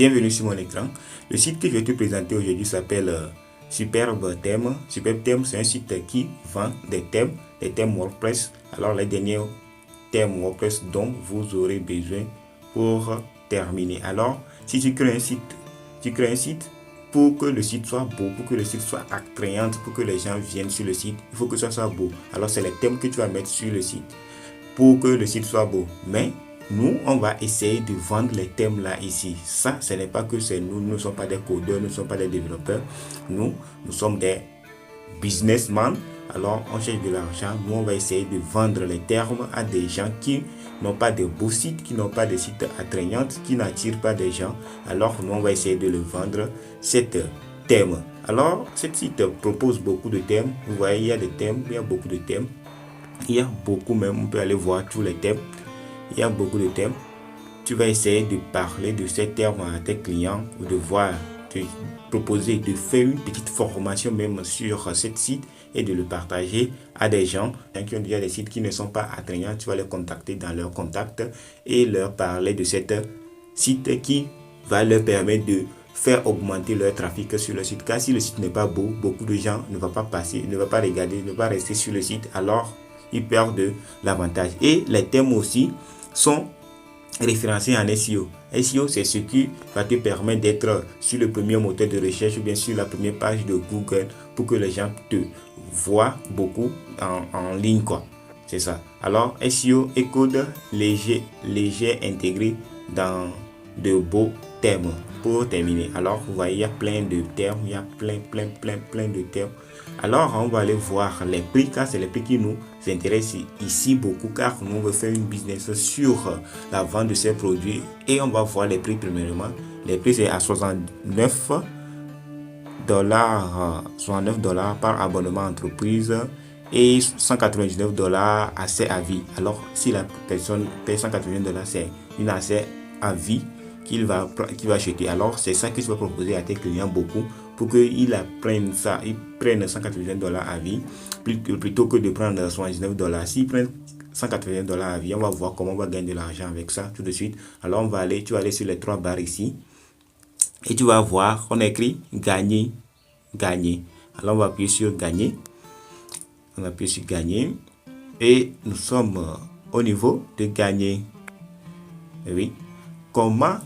Bienvenue sur mon écran. Le site que je vais te présenter aujourd'hui s'appelle Superbe Thème. Superbe Thème, c'est un site qui vend des thèmes WordPress. Alors les derniers thèmes WordPress dont vous aurez besoin pour terminer. Alors, si tu crées un site pour que le site soit beau, pour que le site soit attrayant, pour que les gens viennent sur le site, il faut que ça soit beau. Alors, c'est les thèmes que tu vas mettre sur le site pour que le site soit beau. Mais nous, on va essayer de vendre les thèmes là ici. Ça, ce n'est pas que c'est nous. Nous ne sommes pas des codeurs, nous ne sommes pas des développeurs. Nous sommes des businessmen. Alors, on cherche de l'argent. Nous, on va essayer de vendre les termes à des gens qui n'ont pas de beaux sites, qui n'ont pas de sites attrayants, qui n'attirent pas des gens. Alors, nous, on va essayer de le vendre, cet thème. Alors, ce site propose beaucoup de thèmes. Vous voyez, il y a des thèmes, il y a beaucoup de thèmes. Il y a beaucoup même, on peut aller voir tous les thèmes. Il y a beaucoup de thèmes. Tu vas essayer de parler de ces termes à tes clients ou de voir, de proposer, de faire une petite formation même sur ce site et de le partager à des gens qui ont déjà des sites qui ne sont pas attrayants. Tu vas les contacter dans leurs contacts et leur parler de cet site qui va leur permettre de faire augmenter leur trafic sur le site. Car si le site n'est pas beau, beaucoup de gens ne vont pas passer, ne vont pas regarder, ne vont pas rester sur le site. Alors, ils perdent de l'avantage. Et les thèmes aussi sont référencés en SEO. SEO, c'est ce qui va te permettre d'être sur le premier moteur de recherche ou bien sur la première page de Google pour que les gens te voient beaucoup en ligne, quoi. C'est ça. Alors, SEO et code léger intégré dans de beaux thèmes. Pour terminer, alors vous voyez, il y a plein de termes, il y a plein de termes. Alors on va aller voir les prix, car c'est les prix qui nous intéressent ici beaucoup, car nous on veut faire une business sur la vente de ces produits et on va voir les prix premièrement. Les prix c'est à 69 $, par abonnement entreprise et 199 $ accès à vie. Alors si la personne paye 199 $, c'est une accès à vie qu'il va acheter. Alors c'est ça que tu vas proposer à tes clients beaucoup pour qu'ils apprennent ça, ils prennent 199 $ à vie plutôt que de prendre 79 $. S'ils prennent 199 $ à vie, on va voir comment on va gagner de l'argent avec ça tout de suite. Alors tu vas aller sur les trois barres ici et tu vas voir, on écrit gagner. Alors on va appuyer sur gagner. On appuie sur gagner et nous sommes au niveau de gagner. Oui. Comment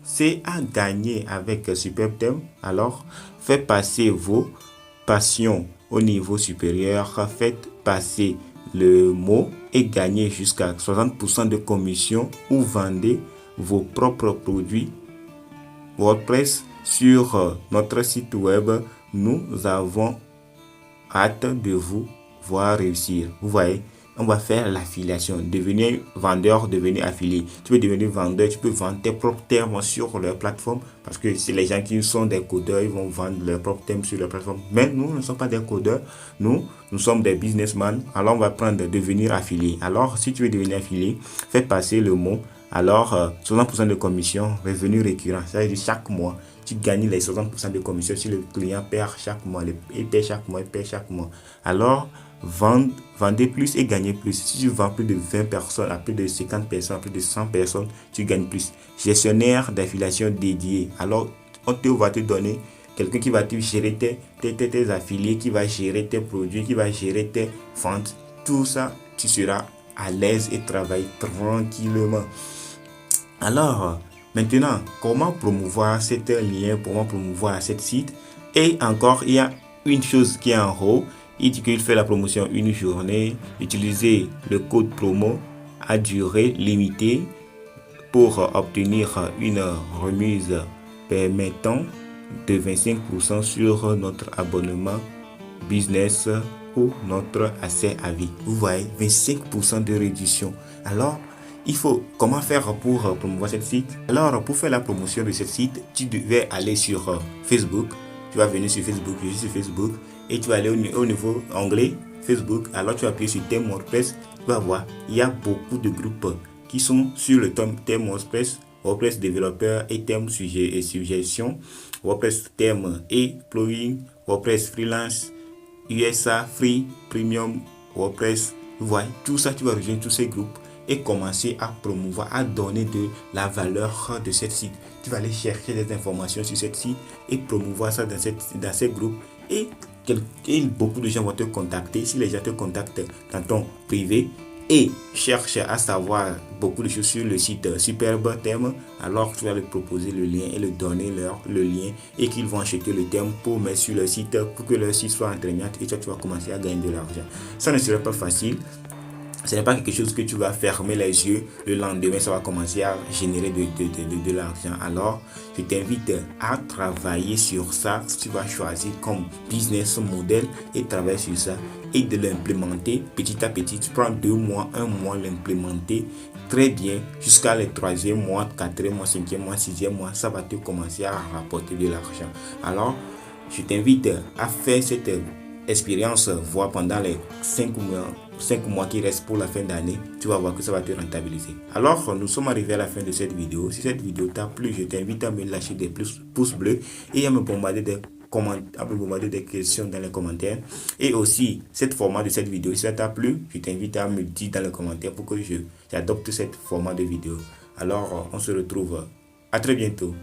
c'est à gagner avec Superbe Thème? Alors, faites passer vos passions au niveau supérieur, faites passer le mot et gagnez jusqu'à 60% de commission ou vendez vos propres produits WordPress sur notre site web. Nous avons hâte de vous voir réussir. Vous voyez, on va faire l'affiliation, devenir vendeur, devenir affilié. Tu peux devenir vendeur, tu peux vendre tes propres termes sur leur plateforme parce que c'est les gens qui sont des codeurs, ils vont vendre leurs propres termes sur leur plateforme. Mais nous ne sommes pas des codeurs, nous sommes des businessmen. Alors on va prendre devenir affilié. Alors si tu veux devenir affilié, fais passer le mot. Alors 60% de commission, revenu récurrent, ça veut dire chaque mois tu gagnes les 60% de commission si le client perd chaque mois, il perd chaque mois. Alors vendez plus et gagnez plus. Si tu vends plus de 20 personnes, à plus de 50 personnes, à plus de 100 personnes, tu gagnes plus. Gestionnaire d'affiliation dédié. Alors, on va te donner quelqu'un qui va te gérer tes affiliés, qui va gérer tes produits, qui va gérer tes ventes. Tout ça, tu seras à l'aise et travailler tranquillement. Alors, maintenant, comment promouvoir cet lien, comment promouvoir cet site? Et encore, il y a une chose qui est en haut. Il dit qu'il fait la promotion une journée. Utilisez le code promo à durée limitée pour obtenir une remise permettant de 25% sur notre abonnement business ou notre accès à vie. Vous voyez, 25% de réduction. Alors, comment faire pour promouvoir ce site? Alors, pour faire la promotion de ce site, tu devais aller sur Facebook. Tu vas venir sur Facebook, je suis sur Facebook, et tu vas aller au niveau anglais, Facebook. Alors, tu vas appuyer sur thème WordPress. Tu vas voir, il y a beaucoup de groupes qui sont sur le thème WordPress, WordPress développeur et thème sujet et suggestion, WordPress thème et plugin, WordPress freelance, USA free, premium, WordPress. Voilà, tout ça, tu vas rejoindre tous ces groupes et commencer à promouvoir, à donner de la valeur de cette site. Tu vas aller chercher des informations sur cette site et promouvoir ça dans ces groupes et beaucoup de gens vont te contacter. Si les gens te contactent dans ton privé et cherchent à savoir beaucoup de choses sur le site Superbe Thème, alors tu vas leur proposer le lien et leur donner le lien et qu'ils vont acheter le thème pour mettre sur le site pour que leur site soit entraînant et toi tu vas commencer à gagner de l'argent. Ça ne serait pas facile. Ce n'est pas quelque chose que tu vas fermer les yeux, le lendemain ça va commencer à générer de l'argent. Alors je t'invite à travailler sur ça. Tu vas choisir comme business model et travailler sur ça et de l'implémenter petit à petit. Tu prends 2 mois, 1 mois l'implémenter très bien jusqu'à le 3e mois, 4e mois, 5e mois, 6e mois. Ça va te commencer à rapporter de l'argent. Alors je t'invite à faire cette expérience, voir pendant les 5 mois qui restent pour la fin d'année, tu vas voir que ça va te rentabiliser. Alors, nous sommes arrivés à la fin de cette vidéo. Si cette vidéo t'a plu, je t'invite à me lâcher des pouces bleus et à me bombarder des questions dans les commentaires. Et aussi, cette format de cette vidéo, si ça t'a plu, je t'invite à me dire dans les commentaires pour que j'adopte ce format de vidéo. Alors, on se retrouve à très bientôt.